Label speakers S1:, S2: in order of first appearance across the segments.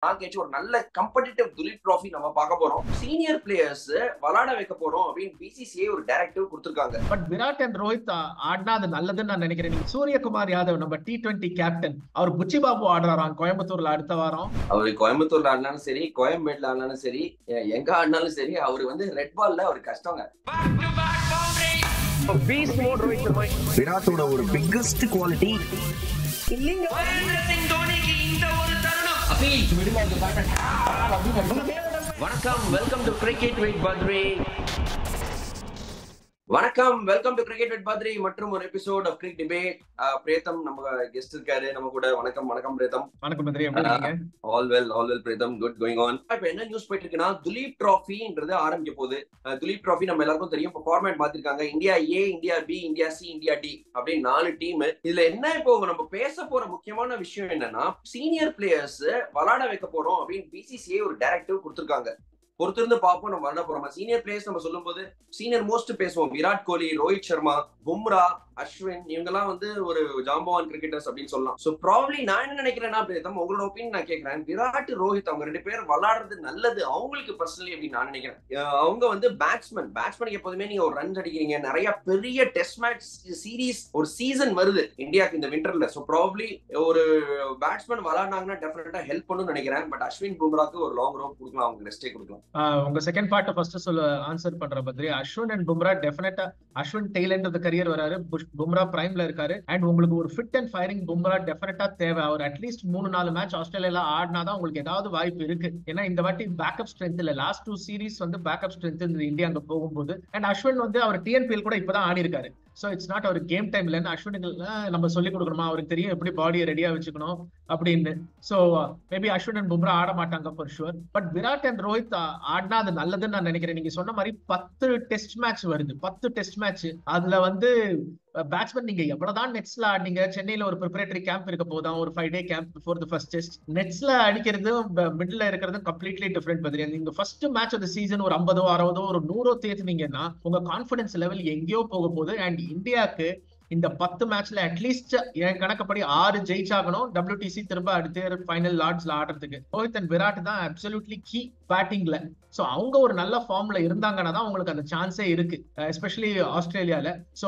S1: நாள் கழிச்சு ஒரு நல்ல கம்படிட்டிவ் துலீப் ட்ராஃபி நம்ம பார்க்க போறோம். சீனியர் பிளேயர்ஸ் விளையாட வைக்க போறோம் அப்படின்னு பிசிசிஐ ஒரு டைரக்டிவ் கொடுத்திருக்காங்க.
S2: பட் விராட் அண்ட் ரோஹித் ஆடினா அது நல்லதுன்னு நான் நினைக்கிறேன். சூரியகுமார் யாதவ் நம்ம T20 கேப்டன், அவர் புச்சி பாபு ஆடுறாராம் கோயம்புத்தூர்ல அடுத்த வாரம்.
S1: அவரு கோயம்புத்தூர்ல ஆடினாலும் சரி, கோயம்பேட்ல ஆடினாலும் சரி, எங்க ஆடினாலும் சரி, அவரு வந்து ரெட் பால்ல அவர் கஷ்டங்க.
S3: விராட்டோட ஒரு பிக்கஸ்ட் குவாலிட்டி
S1: வணக்கம், welcome to cricket with Badri. வணக்கம், welcome to cricket with Badri மற்றும் ஒரு episode of cric debate. Preetham நம்ம கெஸ்ட் இருக்காரு நம்ம கூட. வணக்கம் பிரேதம்.
S2: வணக்கம் பத்ரி, எப்படி இருக்கீங்க?
S1: All well Preetham, good going on. இப்ப என்ன நியூஸ் போயிட்டு இருக்குன்னா, துலீப் ட்ராஃபின்றது ஆரம்பிக்க போகுது. துலீப் ட்ராஃபி நம்ம எல்லாருக்கும் தெரியும். இப்போ ஃபார்மேட் மாத்திருக்காங்க. India A, India B, India C, India D அப்படின்னு 4 டீம். இதுல என்ன இப்போ நம்ம பேச போற முக்கியமான விஷயம் என்னன்னா, சீனியர் பிளேயர்ஸ் விளையாட வைக்க போறோம் அப்படின்னு பிசிசிஐ ஒரு டைரக்டிவ் கொடுத்திருக்காங்க. பொறுத்திருந்து பார்ப்போம் நம்ம விளையாட போறோம். சீனியர் பிளேயர்ஸ் நம்ம சொல்லும் போது சீனியர் மோஸ்ட் பேசுவோம். விராட் கோலி, ரோஹித் சர்மா, பும்ரா, அஸ்வின், இவங்கெல்லாம் வந்து ஒரு ஜாம்பவான் கிரிக்கெட்டர்ஸ் அப்படின்னு சொல்லலாம். சோ ப்ராபப்லி நான் என்ன நினைக்கிறேன்னா, உங்களோட ஒப்பீனியன் நான் கேட்கிறேன். விராட், ரோஹித் அவங்க 2 பேர் விளையாடுறது நல்லது அவங்களுக்கு பர்சனலி அப்படின்னு நான் நினைக்கிறேன். அவங்க வந்து பேட்ஸ்மேனுக்கு எப்போதுமே நீங்க ஒரு ரன் அடிக்கிறீங்க, நிறைய பெரிய டெஸ்ட் மேட்ச் சீரீஸ் ஒரு சீசன் வருது இந்தியாவுக்கு இந்த விண்டர்ல. சோ ப்ராபப்லி ஒரு பேட்ஸ்மேன் விளையாடினாங்கன்னா டெஃபினட்டா ஹெல்ப் பண்ணுன்னு நினைக்கிறேன். பட் அஸ்வின், பும்ராக்கு ஒரு லாங் ரோப் கொடுக்கலாம், அவங்க ரெஸ்டே கொடுக்கலாம்.
S2: உங்க செகண்ட் பார்ட் ஃபர்ஸ்ட் ஆன்சர் பண்ற பத்ரி. அஸ்வின் அண்ட் பும்ரா டெஃபினட்டா, Ashwin tail end of the career வராரு, பும்ரா பிரைம்ல இருக்காரு. அண்ட் உங்களுக்கு ஒரு ஃபிட் அண்ட் ஃபயரிங் பும்ரா டெஃபினட்டா தேவை. அவர் அட்லீஸ்ட் 3-4 மேட்ச் ஆஸ்திரேலியால ஆடினாதான் உங்களுக்கு ஏதாவது வாய்ப்பு இருக்கு. ஏன்னா இந்த வாட்டி பேக்கப் ஸ்ட்ரென்த் இல்ல. லாஸ்ட் 2 சீரீஸ் வந்து பேக்கப் ஸ்ட்ரென்த் இந்த இந்தியா அங்க போகும்போது. அண்ட் அஸ்வின் வந்து அவர் TNPL கூட இப்பதான் ஆடி இருக்காரு. சோ இட்ஸ் நாட் அவர் கேம் டைம் இல்லைன்னு அஸ்வினுக்கு நம்ம சொல்லி கொடுக்கணுமா? அவருக்கு தெரியும் எப்படி பாடியை ரெடியா வச்சுக்கணும் அப்படின்னு. So maybe Ashwin and Bumrah ஆட மாட்டாங்க for sure. But Virat and Rohit ஆடினா அது நல்லதுன்னு நான் நினைக்கிறேன். நீங்க சொன்ன மாதிரி 10 டெஸ்ட் மேட்ச் வருது. 10 டெஸ்ட் மேட்ச். அதுல வந்து பேட்ஸ்மேன் நீங்க எவ்வளவுதான் நெட்ஸ்ல ஆடினீங்க, சென்னையில ஒரு ப்ரிப்பரேட்டரி கேம்ப் இருக்க போதான், ஒரு 5 day camp before the first test. நெட்ஸ்ல அடிக்கிறதும் மிடில் இருக்கிறதும் கம்ப்ளீட்லி டிஃபரெண்ட் பத்தி. நீங்க first match of the season ஒரு 50ஓ 60ஓ ஒரு 100ஓ தேத்துனீங்கன்னா உங்க கான்பிடன்ஸ் லெவல் எங்கேயோ போக போகுது. அண்ட் இந்தியாவுக்கு இந்த 10 மேட்ச்ல அட்லீஸ்ட் என் கணக்கப்படி 6 ஜெயிச்சாகணும் WTC திரும்ப அடுத்த ஃபைனல் லார்ட்ஸ்ல ஆடுறதுக்கு. ரோஹித் அண்ட் விராட் தான் அப்சல்யூட்லி கீ பேட்டிங்ல. சோ அவங்க ஒரு நல்ல ஃபார்ம்ல இருந்தாங்கன்னா தான் உங்களுக்கு அந்த சான்ஸே இருக்கு, எஸ்பெஷலி ஆஸ்திரேலியால. சோ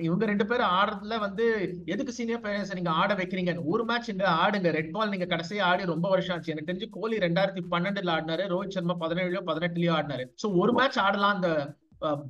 S2: இவங்க 2 பேரும் ஆடுறதுல வந்து எதுக்கு சீனியர் பிளேயர்ஸ் நீங்க ஆட வைக்கிறீங்க? ஒரு மேட்ச் இங்க ஆடுங்க. ரெட் பால் நீங்க கடைசியா ஆடி ரொம்ப வருஷம் ஆச்சு. எனக்கு தெரிஞ்சு கோலி 2012 ஆடினாரு, ரோஹித் சர்மா 17லயோ 18லயோ ஆடினாரு. சோ ஒரு மேட்ச் ஆடலாம் அந்த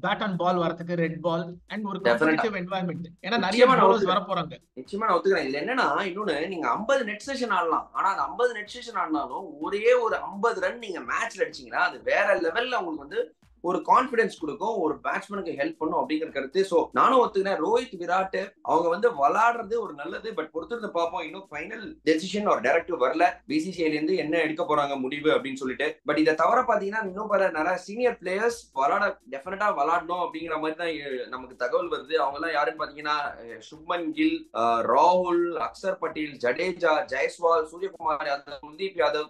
S2: பேட் அண்ட் பால் வரதுக்கு, ரெட் பால் அண்ட் ஒரு காம்படிட்டிவ் என்வாயன்மெண்ட். ஏன்னா நிறைய பவுலர்ஸ் வர போறாங்க.
S1: நிச்சயமா நான் ஒத்துக்கிறேன். இதுல என்னன்னா, இன்னொன்னு நீங்க 50 நெட் செஷன் ஆடலாம். ஆனா அந்த 50 நெட் செஷன் ஆடினாலும் ஒரே ஒரு 50 ரன் நீங்க மேட்ச்ல அடிச்சீங்கன்னா அது வேற லெவல்ல உங்களுக்கு வந்து ஒரு கான்பிடன்ஸ் கொடுக்கும், ஒரு பேட்ஸ்மேனுக்கு ஹெல்ப் பண்ணும் அப்படிங்கிற கருத்து. சோ நானும் ஒத்துக்கிறேன். ரோஹித், விராட் அவங்க வந்து விளையாடுறது ஒரு நல்லது. பட் பொறுத்திருந்து பார்ப்போம். இன்னும் ஃபைனல் டெசிஷன் ஒரு டைரக்டிவ் வரல பிசிசிஐல இருந்து என்ன எடுக்க போறாங்க முடிவு அப்படின்னு சொல்லிட்டு. பட் இதை தவிர பாத்தீங்கன்னா இன்னும் நிறைய சீனியர் பிளேயர்ஸ் டெஃபினட்டா விளையாடணும் அப்படிங்கிற மாதிரி தான் நமக்கு தகவல் வருது. அவங்க எல்லாம் யாருன்னு பாத்தீங்கன்னா, சுப்மன் கில், ராகுல், அக்சர் பட்டேல், ஜடேஜா, ஜெய்ஸ்வால், சூரியகுமார் யாதவ், குல்தீப் யாதவ்,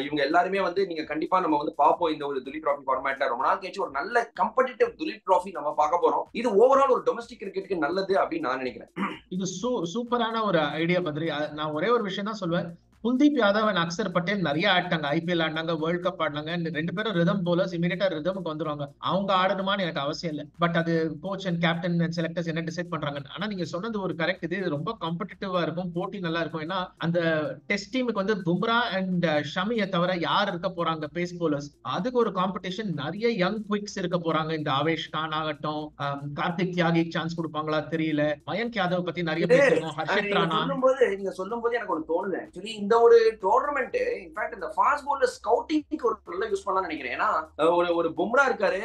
S1: இவங்க எல்லாருமே வந்து நீங்க கண்டிப்பா நம்ம வந்து பார்ப்போம் இந்த ஒரு துலீப் ட்ராஃபி ஃபார்மேட்ல. ரொம்ப நாள் ஒரு நல்ல கம்படிட்டிவ் துலீப் ட்ராஃபி நம்ம பார்க்க போறோம். இது ஓவரால் ஒரு டொமஸ்டிக் கிரிக்கெட்டுக்கு நல்லது அப்படின்னு நான் நினைக்கிறேன்.
S2: இது சூப்பரான ஒரு ஐடியா பத்ரி. நான் ஒரே ஒரு விஷயம் தான் சொல்வேன். குல்தீப் யாதவ் அண்ட் அக்சர் பட்டேல் நிறைய ஆடிட்டாங்க, IPL ஆடினாங்க, வேர்ல்ட் கப் ஆடினாங்க. 2 பேரும் ரிதம் போலர்ஸ், இமீடியட்டா ரிதமுக்கு வந்துருவாங்க. அவங்க ஆடணுமான்னு எனக்கு அவசியம் இல்லை. பட் அது coach and captain and selectors என்ன டிசைட் பண்றாங்க. ஆனா நீங்க சொன்னது ஒரு கரெக்ட். இது ரொம்ப காம்படிட்டிவா இருக்கும், போட்டி நல்லா இருக்கும். ஏன்னா அந்த டெஸ்ட் டீமுக்கு வந்து பும்ரா அண்ட் ஷமியை தவிர யார் இருக்க போறாங்க பேஸ் போலர்ஸ்? அதுக்கு ஒரு காம்படிஷன். நிறைய யங் குவிக்ஸ் இருக்க போறாங்க. இந்த ஆவேஷ் கான் ஆகட்டும், கார்த்திக் தியாகி சான்ஸ் கொடுப்பாங்களா தெரியல. மயங்க் யாதவ் பத்தி நிறைய பேசுறோம், ஹர்ஷித் ராணா.
S1: நீங்க சொல்லும் போது எனக்கு ஒரு தோணுது. ஆக்சுவலி இந்த ஒரு டோர்னமெண்ட் இன்ஃபேக்ட் இந்த ஃபாஸ்ட் பவுலர் ஸ்கவுட்டிங்க்கு ஒரு நல்ல யூஸ் பண்ணலாம்னு நினைக்கிறேன். ஏன்னா ஒரு பும்ரா இருக்காரு,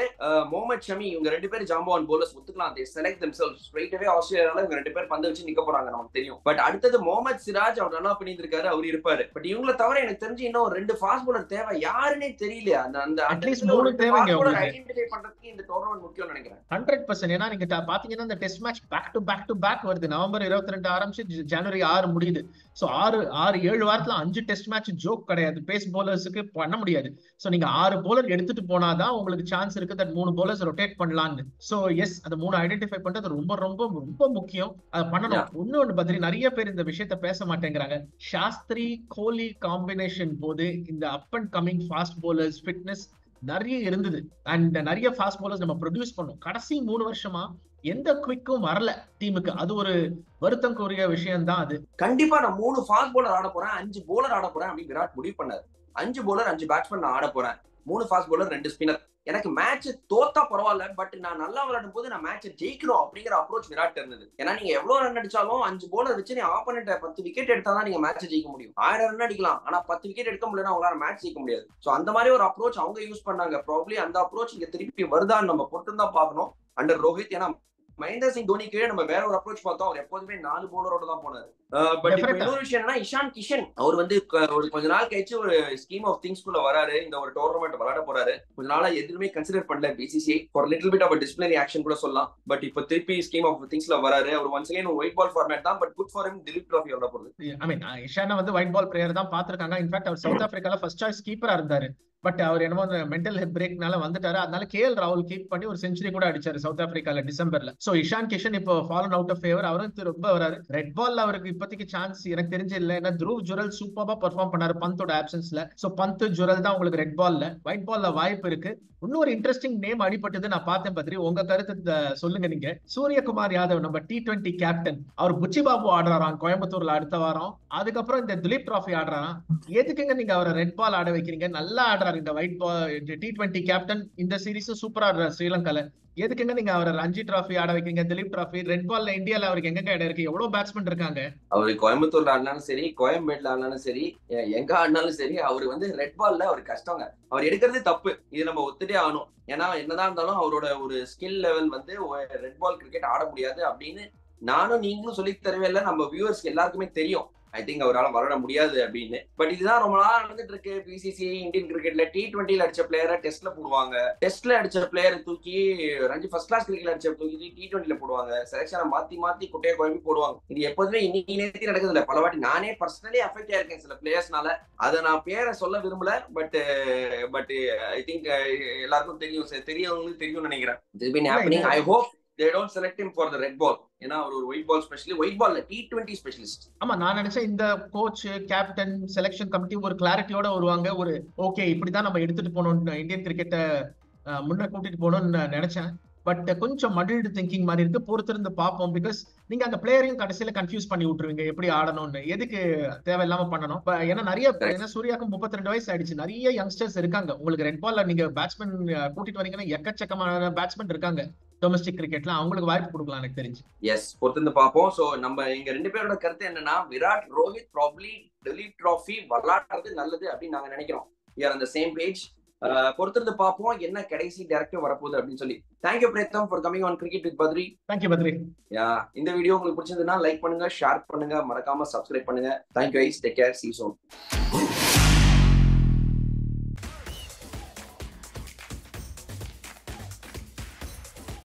S1: முகமது ஷமி, இவங்க 2 பேரும் ஜாம்பவான் bowlers ஒத்துக்கலாம். they select themselves straight away. ஆஸ்திரேலியால இவங்க 2 பேர் பந்து வச்சு நிக்க போறாங்க நமக்கு தெரியும். பட் அடுத்தது முகமது சிராஜ் அவர் நல்லா பண்ணிட்டு இருக்காரு, அவர் இருப்பாரு. பட் இவங்களை தவிர எனக்கு தெரிஞ்சு இன்னும் 2 ஃபாஸ்ட் பவுலர் தேவை. யாருன்னே தெரியல. அந்த
S2: அட்லீஸ்ட் 3 தேவைங்க உங்களுக்கு.
S1: ஐடென்டிஃபை பண்றதுக்கு இந்த டோர்னமெண்ட் முக்கியம்னு நினைக்கிறேன்.
S2: 100%. ஏன்னா நீங்க பாத்தீங்கன்னா இந்த test match back to back வருது. நவம்பர் 22 ஆரம்பிச்சு ஜனவரி 6 முடியுது. சோ 6-7 வாரத்துல 5 டெஸ்ட் மேட்ச் ஜோக் கிடையாது. பேஸ் பவுலர்ஸுக்கு பண்ண முடியாது. சோ நீங்க 6 பவுலர் எடுத்துட்டு போனாதான் உங்களுக்கு சான்ஸ் இருக்கு தட் 3 பவுலர்ஸ் ரொட்டேட் பண்ணலாம்னு. சோ எஸ், அந்த 3 ஐடென்டிஃபை பண்றது ரொம்ப ரொம்ப ரொம்ப முக்கியம். அதை பண்ணணும். இன்னொன்னு பத்தி நிறைய பேர் இந்த விஷயத்த பேச மாட்டேங்கிறாங்க. சாஸ்திரி கோலி காம்பினேஷன் போது இந்த up and coming fast bowlers fitness நிறைய இருந்தது. அண்ட் நிறைய ஃபாஸ்ட் பவுலர்ஸ் நம்ம ப்ரொடியூஸ் பண்ணோம். கடைசி 3 வருஷமா எந்த குவிக்கும் வரல டீமுக்கு. அது ஒரு வருத்தம்க்குரிய விஷயம் தான். அது
S1: கண்டிப்பா நான் 3 ஃபாஸ்ட் பவுலர் ஆட போறேன், 5 பவுலர் ஆட போறேன் அப்படின்னு விராட் முடிவு பண்ணாரு. 5 பவுலர் 5 பேட்ஸ்மேன் நான் ஆட போறேன், 3 ஃபாஸ்ட் பவுலர் 2 ஸ்பின்னர். எனக்கு மேட்ச் தோத்தா பரவாயில்ல, பட் நான் நல்லா விளையாடும் போது நான் மேட்சை ஜெயிக்கணும் அப்படிங்கிற அப்ரோச் விராட் இருந்தது. ஏன்னா நீங்க எவ்வளவு ரன் அடிச்சாலும் 5 பவுலர் வச்சு நீ ஆப்போனன்ட் 10 விக்கெட் எடுத்தாதான் நீங்க மேட்சை ஜெயிக்க முடியும். 1000 ரன் அடிக்கலாம், ஆனா 10 விக்கெட் எடுக்க முடியல, அவங்களால மேட்ச் ஜெயிக்க முடியாது. சோ அந்த மாதிரி ஒரு அப்ரோச் அவங்க யூஸ் பண்ணாங்க. ப்ராப்ளி அந்த அப்ரோச் இங்க திருப்பி வருதான்னு நம்ம பொறுத்து தான் பார்க்கணும் அண்டர் ரோஹித். ஏன்னா மகேந்திர சிங் தோனி கீழே நம்ம வேற ஒரு அப்ரோச் பார்த்தோம். அவர் எப்போதுமே 4 பவுலரோட தான் போனாரு. பட் இப்போ இன்னொரு விஷயம் என்னன்னா, இஷான் கிஷன் அவர் வந்து ஒரு கொஞ்ச நாள் கழிச்சு ஒரு ஸ்கீம் ஆஃப் திங்ஸ்குள்ள வராரு. இந்த ஒரு டோர்னமெண்ட் விளையாட போறாரு. கொஞ்ச நாளா எதுவுமே கன்சிடர் பண்ணல BCCI. For little bit of disciplinary action கூட சொல்லலாம். பட் இப்போ திருப்பி ஸ்கீம் ஆஃப் திங்ஸ்ல வராரு. அவர் once again white ball format தான், but good for him. Duleep trophy விளையாட போறது.
S2: ஐ மீன் இஷானை வந்து ஒயிட் பால் பிளேயர் தான் பாத்துருக்காங்க. இன்ஃபேக்ட் அவர் சவுத் ஆப்பிரிக்கால ஃபர்ஸ்ட் சாய்ஸ் கீப்பரா இருந்தாரு. பட் அவர் என்னமோ மென்டல் ஹெல்த் பிரேக்னால வந்துட்டாரு. அதனால கேஎல் ராகுல் கீப் பண்ணி ஒரு செஞ்சுரி கூட அடிச்சாரு சவுத் ஆப்பிரிக்கால டிசம்பர்ல. சோ இஷான் கிஷன் இப்போ ஃபாலன் அவுட் ஆஃப் ஃபேவர். அவரும் ரொம்ப வராரு. ரெட் பால்ல அவருக்கு இப்போதைக்கு சான்ஸ் எனக்கு தெரிஞ்சு இல்ல. ஏன்னா த்ருவ் ஜுரல் சூப்பரா பெர்ஃபார்ம் பண்ணாரு பந்தோட ஆப்சன்ஸ்ல. சோ பந்த் ஜுரல் தான் உங்களுக்கு ரெட் பால்ல. ஒயிட் பால்ல வாய்ப்பு இருக்கு. இன்னொரு இன்ட்ரெஸ்டிங் நேம் அடிபட்டது நான் பார்த்தேன். பத்ரி, உங்க கருத்து சொல்லுங்க நீங்க. சூரியகுமார் யாதவ் நம்ம T20 கேப்டன், அவர் புச்சி பாபு ஆடுறாராம் கோயம்புத்தூர்ல அடுத்த வாரம். அதுக்கப்புறம் இந்த திலீப் டிராஃபி ஆடுறாராம். எதுக்குங்க நீங்க அவரை ரெட் பால் ஆட வைக்கிறீங்க? நல்லா ஆடுறாரு இந்த ஒயிட் பால் T20 கேப்டன். இந்த சீரீஸ் சூப்பரா ஆடுறாரு ஸ்ரீலங்கால. எதுக்குங்க நீங்க அவரை ரஞ்சி டிராஃபி ஆட வைக்கிறீங்க? திலீப் டிராஃபி ரெட் பால்ல இந்தியால அவருக்கு எங்க இடம் இருக்கு? எவ்வளவு பேட்ஸ்மேன் இருக்காங்க.
S1: அவரு கோயம்புத்தூர்ல ஆடினாலும் சரி, கோயம்பேட்ல ஆடினாலும் சரி, எங்க ஆடினாலும் சரி, அவரு வந்து ரெட் பால்ல அவர் கஷ்டங்க. அவர் எடுக்கிறது தப்பு. இது நம்ம ஒத்துட்டே ஆகணும். ஏன்னா என்னதான் இருந்தாலும் அவரோட ஒரு ஸ்கில் லெவல் வந்து ரெட் பால் கிரிக்கெட் ஆட முடியாது அப்படின்னு நானும் நீங்களும் சொல்லி தரவே இல்லை. நம்ம வியூவர்ஸ்க்கு எல்லாருக்குமே தெரியும். ஐ திங்க் அவரால் விளையாட முடியாது அப்படின்னு. பட் இதுதான் ரொம்ப நாள் நடந்துட்டு இருக்கு. பிசிசிஐ இந்தியன் கிரிக்கெட்ல T20ல அடிச்ச பிளேயரை டெஸ்ட்ல போடுவாங்க. டெஸ்ட்ல அடிச்ச பிளேயரை தூக்கி ரஞ்சி ஃபர்ஸ்ட் கிளாஸ் கிரிக்கெட்ல அடிச்ச தூக்கி T20ல போடுவாங்க. செலக்ஷனை மாத்தி குட்டையை குழம்பி போடுவாங்க. இது எப்போதுமே இன்னைக்கு நேரத்தி நடக்குது இல்ல. பல வாட்டி நானே பர்சனலி அஃபெக்ட் ஆயிருக்கேன் சில பிளேயர்ஸ்னால. அதை நான் பேரை சொல்ல விரும்பல. பட் ஐ திங்க் எல்லாருக்கும் தெரியவங்களுக்கு தெரியும் நினைக்கிறேன். This been happening. I hope they don't select him for the red ball. ஏன்னா அவர் ஒரு ஒயிட் பால் ஸ்பெஷலிஸ்ட், ஒயிட் பால்ல T20 ஸ்பெஷலிஸ்ட்.
S2: ஆமா, நான் நினைச்சேன் இந்த கோச் கேப்டன் செலக்ஷன் கமிட்டி ஒரு கிளாரிட்டியோட வருவாங்க. ஒரு ஓகே இப்படிதான் நம்ம எடுத்துட்டு போனோம் இந்தியன் கிரிக்கெட்டை முன்ன கூட்டிட்டு போகணும்னு நினைச்சேன். பட் கொஞ்சம் மடில்டு திங்கிங் மாதிரி இருக்கு. பொறுத்திருந்து பார்ப்போம். பிகாஸ் நீங்க அந்த பிளேயரையும் கடைசியில கன்ஃபியூஸ் பண்ணி விட்டுருவீங்க எப்படி ஆடணும்னு. எதுக்கு தேவையில்லாம பண்ணணும்? ஏன்னா நிறைய சூர்யாவுக்கும் 32 வயசு ஆயிடுச்சு. நிறைய யங்ஸ்டர்ஸ் இருக்காங்க. உங்களுக்கு ரெட் பால்ல நீங்க பேட்ஸ்மேன் கூட்டிட்டு வரீங்கன்னா எக்கச்சக்கமான பேட்ஸ்மேன் இருக்காங்க டொமஸ்டிக் கிரிக்கெட்ல. அவங்களுக்கு வாய்ப்பு கொடுக்கலாம் எனக்கு தெரிஞ்சு.
S1: எஸ், பொறுத்திருந்து பார்ப்போம். சோ நம்ம எங்க 2 பேரோட கருத்து என்னன்னா, விராட் ரோஹித் ப்ராபப்லி திலீப் டிராஃபி விளையாடுறது நல்லது அப்படின்னு நாங்க நினைக்கிறோம். We are on the same page. பொறுத்திருந்து பார்ப்போம் என்ன கடைசி டைரக்டிவ் வரப்போகுது அப்படின்னு சொல்லி. Thank you Preetham for coming on cricket with Badri.
S2: Thank you Badri.
S1: இந்த வீடியோ உங்களுக்கு பிடிச்சிருந்ததுன்னா லைக் பண்ணுங்க, ஷேர் பண்ணுங்க, மறக்காம சப்ஸ்கிரைப் பண்ணுங்க. Thank you guys, take care, see you soon.